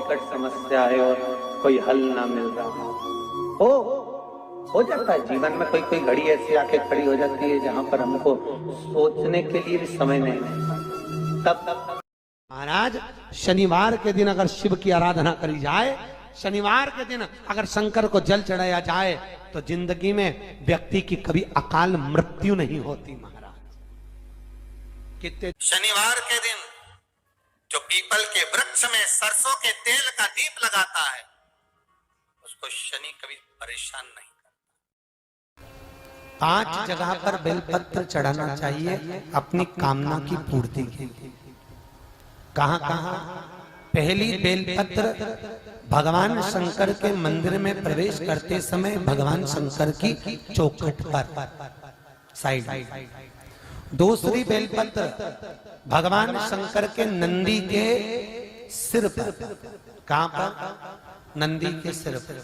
विकट समस्या है और कोई हल ना मिल रहा हो जाता है जीवन में। कोई कोई घड़ी ऐसी आके खड़ी हो जाती है जहां पर हमको सोचने के लिए भी समय नहीं मिलता। तब महाराज शनिवार के दिन अगर शिव की आराधना करी जाए, शनिवार के दिन अगर शंकर को जल चढ़ाया जाए तो जिंदगी में व्यक्ति की कभी अकाल मृत्यु नहीं होती। महाराज कितने शनिवार के दिन जो पीपल के वृक्ष में सरसों के तेल का दीप लगाता है उसको शनि कभी परेशान नहीं करता। 5 जगह पर बेलपत्र चढ़ाना चाहिए अपनी कामना की पूर्ति के लिए। कहां कहां? पहली बेलपत्र भगवान शंकर के मंदिर में प्रवेश करते समय भगवान शंकर की चौखट पर साइड। दूसरी बेलपत्र भगवान शंकर के नंदी के सिर पर। कहां पर? नंदी के सिर पर।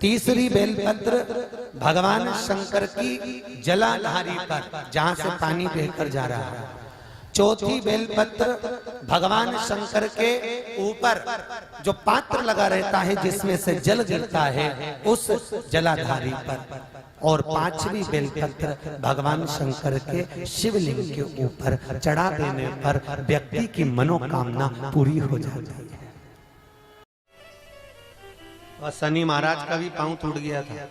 तीसरी बेलपत्र भगवान शंकर की जलाधारी पर जहां से पानी बहकर जा रहा है। चौथी बेलपत्र भगवान शंकर के ऊपर जो पात्र लगा रहता है जिसमें से जल गिरता है उस जलाधारी पर। और 5वीं बेलपत्र भगवान शंकर के शिवलिंग के ऊपर चढ़ा देने पर व्यक्ति की मनोकामना पूरी हो जाती है। और शनि महाराज का भी पांव टूट गया था।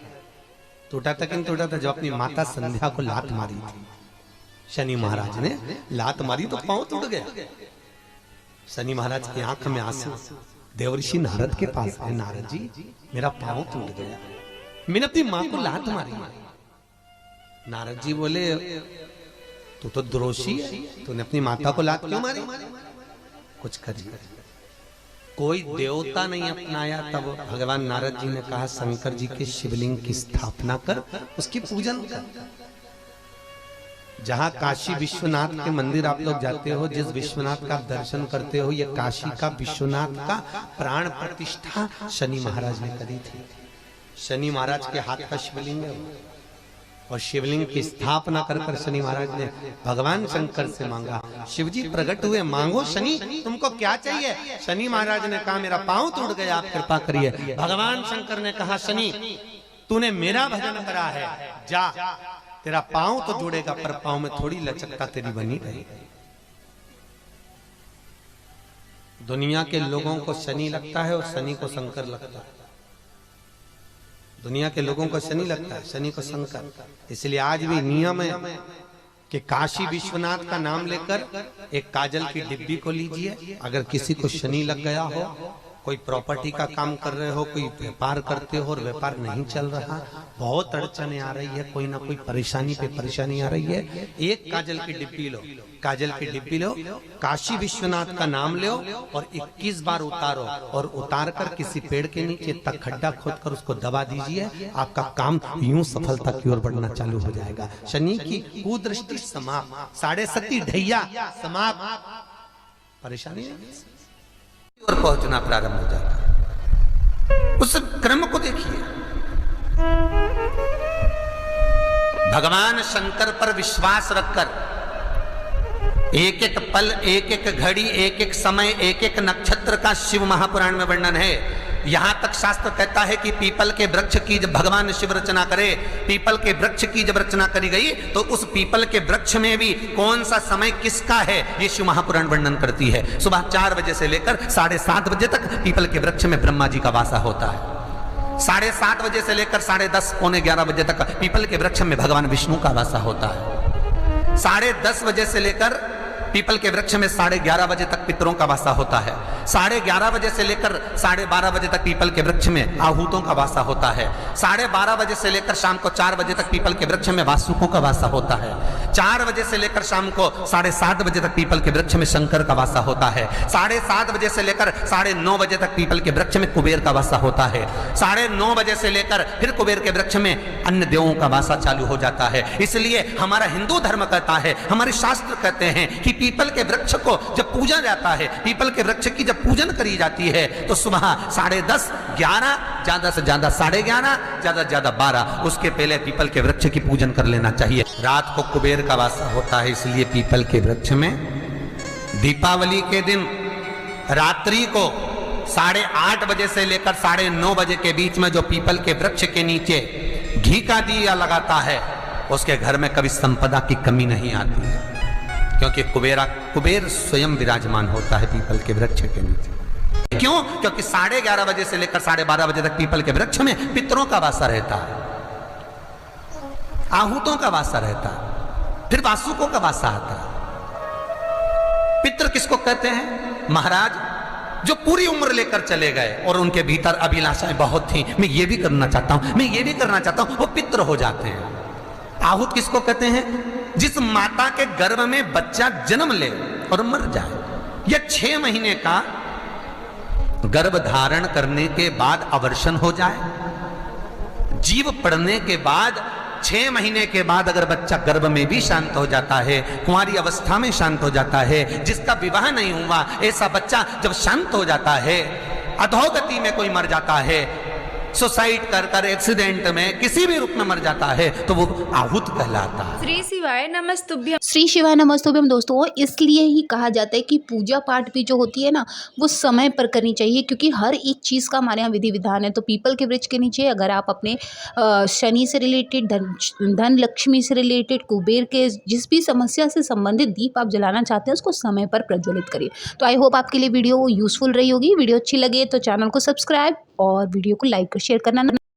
टूटा था कि नहीं टूटा था? जब अपनी माता संध्या को लात मारी थी, शनि महाराज ने लात मारी तो पांव टूट गया। शनि महाराज की आंख में आंसू। देवर्षि नारद के पास है, नारद जी मेरा पांव टूट गया, मैंने अपनी मां को लात मारी। नारद जी बोले तू तो द्रोषी है, तूने अपनी माता को लात क्यों मारी? कुछ करिए। कोई देवता नहीं अपनाया। तब भगवान नारद जी ने कहा शंकर जी के शिवलिंग की स्थापना कर, उसकी पूजन कर। जहां काशी विश्वनाथ के मंदिर आप लोग जाते हो, जिस विश्वनाथ का दर्शन करते हो, ये काशी का विश्वनाथ का प्राण प्रतिष्ठा शनि महाराज ने करी थी। शनि महाराज के हाथ का शिवलिंग है और शिवलिंग की स्थापना कर कर शनि महाराज ने भगवान शंकर से मांगा। शिवजी प्रकट हुए, मांगो शनि तुमको क्या चाहिए? शनि महाराज ने कहा मेरा पांव टूट गया, आप कृपा करिए। भगवान शंकर ने कहा शनि तूने मेरा भजन करा है, जा तेरा पांव तो जुड़ेगा पर पांव में थोड़ी लचकता तेरी बनी रहेगी। दुनिया के लोगों को शनि लगता है और शनि को शंकर लगता है। दुनिया के लोगों को शनि लगता है, शनि को शंकर। इसलिए आज भी नियम है कि काशी विश्वनाथ का नाम लेकर एक काजल की डिब्बी को लीजिए। अगर किसी को शनि लग गया हो, कोई प्रॉपर्टी का काम कर रहे हो, कोई व्यापार करते हो और व्यापार नहीं चल रहा, बहुत अड़चने आ रही है, कोई ना कोई परेशानी पे परेशानी आ रही है, एक काजल की डिब्बी लो, काजल की डिब्बी लो, काशी विश्वनाथ का नाम लो और 21 बार उतारो और उतार कर किसी पेड़ के नीचे तक खड्डा खोद कर उसको दबा दीजिए। आपका काम यूं सफलता की ओर बढ़ना चालू हो जाएगा। शनि की कुदृष्टि समाप्त, 7.5 ढैया समाप्त, परेशानी और पहुंचना प्रारंभ हो जाता है। उस क्रम को देखिए। भगवान शंकर पर विश्वास रखकर एक एक पल, एक एक घड़ी, एक एक समय, एक एक नक्षत्र का शिव महापुराण में वर्णन है। यहां तक शास्त्र कहता है कि पीपल के वृक्ष की जब भगवान शिव रचना करे, पीपल के वृक्ष की जब रचना करी गई तो उस पीपल के वृक्ष में भी कौन सा समय किसका है ये शिव महापुराण वर्णन करती है। सुबह 4 बजे से लेकर 7:30 बजे तक पीपल के वृक्ष में ब्रह्मा जी का वासा होता है। 7:30 बजे से लेकर 10:30 पौने 11 बजे तक पीपल के वृक्ष में भगवान विष्णु का वासा होता है। 10:30 बजे से लेकर पीपल के वृक्ष में 11:30 बजे तक पितरों का वासा होता है। 11:30 बजे से लेकर 12:30 बजे तक पीपल के वृक्ष में आहूतों का वासा होता है। 12:30 बजे से लेकर शाम को 4 बजे तक पीपल के वृक्ष में वासुकों का वासा होता है। 4 बजे से लेकर शाम को 7:30 बजे तक पीपल के वृक्ष में शंकर का वासा होता है। 7:30 बजे से लेकर 9:30 बजे तक पीपल के वृक्ष में कुबेर का वासा होता है। 9:30 बजे से लेकर फिर कुबेर के वृक्ष में अन्य देवों का वासा चालू हो जाता है। इसलिए हमारा हिंदू धर्म कहता है, हमारे शास्त्र कहते हैं कि पीपल के वृक्ष को जब पूजा जाता है, पीपल के वृक्ष की जब पूजन करी जाती है तो सुबह 10:30, 11, ज्यादा से ज्यादा 11:30, ज्यादा से ज्यादा 12, उसके पहले पीपल के वृक्ष की पूजन कर लेना चाहिए। रात को कुबेर का वासा होता है, इसलिए पीपल के वृक्ष में दीपावली के दिन रात्रि को 8:30 बजे से लेकर 9:30 बजे के बीच में जो पीपल के वृक्ष के नीचे घी का दिया लगाता है, उसके घर में कभी संपदा की कमी नहीं आती है, क्योंकि कुबेर स्वयं विराजमान होता है पीपल के वृक्ष के नीचे। क्यों? क्योंकि 11:30 बजे से लेकर 12:30 बजे तक पीपल के वृक्ष में पितरों का वासा रहता है, आहूतों का वासा रहता है, फिर वासुकों का वासा आता है। पितृ किसको कहते हैं? महाराज जो पूरी उम्र लेकर चले गए और उनके भीतर अभिलाषाएं बहुत थी, मैं ये भी करना चाहता हूं, मैं ये भी करना चाहता हूं, वो पितृ हो जाते हैं। आहूत किसको कहते हैं? जिस माता के गर्भ में बच्चा जन्म ले और मर जाए, या 6 महीने का गर्भ धारण करने के बाद अवर्षण हो जाए, जीव पड़ने के बाद 6 महीने के बाद अगर बच्चा गर्भ में भी शांत हो जाता है, कुंवारी अवस्था में शांत हो जाता है, जिसका विवाह नहीं हुआ ऐसा बच्चा जब शांत हो जाता है, अधोगति में कोई मर जाता है, सुसाइड कर एक्सीडेंट में किसी भी रूप में मर जाता है, तो वो आहूत कहलाता है। श्री शिवाय नमस्तुभ्यम। श्री शिवाय नमस्तुभ्यम दोस्तों, इसलिए ही कहा जाता है कि पूजा पाठ भी जो होती है ना, वो समय पर करनी चाहिए, क्योंकि हर एक चीज़ का हमारे यहाँ विधि विधान है। तो पीपल के वृक्ष के नीचे अगर आप अपने शनि से रिलेटेड, धन लक्ष्मी से रिलेटेड, कुबेर के जिस भी समस्या से संबंधित दीप आप जलाना चाहते हैं, उसको समय पर प्रज्वलित करिए। तो आई होप आपके लिए वीडियो यूजफुल रही होगी। वीडियो अच्छी लगे तो चैनल को सब्सक्राइब और वीडियो को लाइक शेयर करना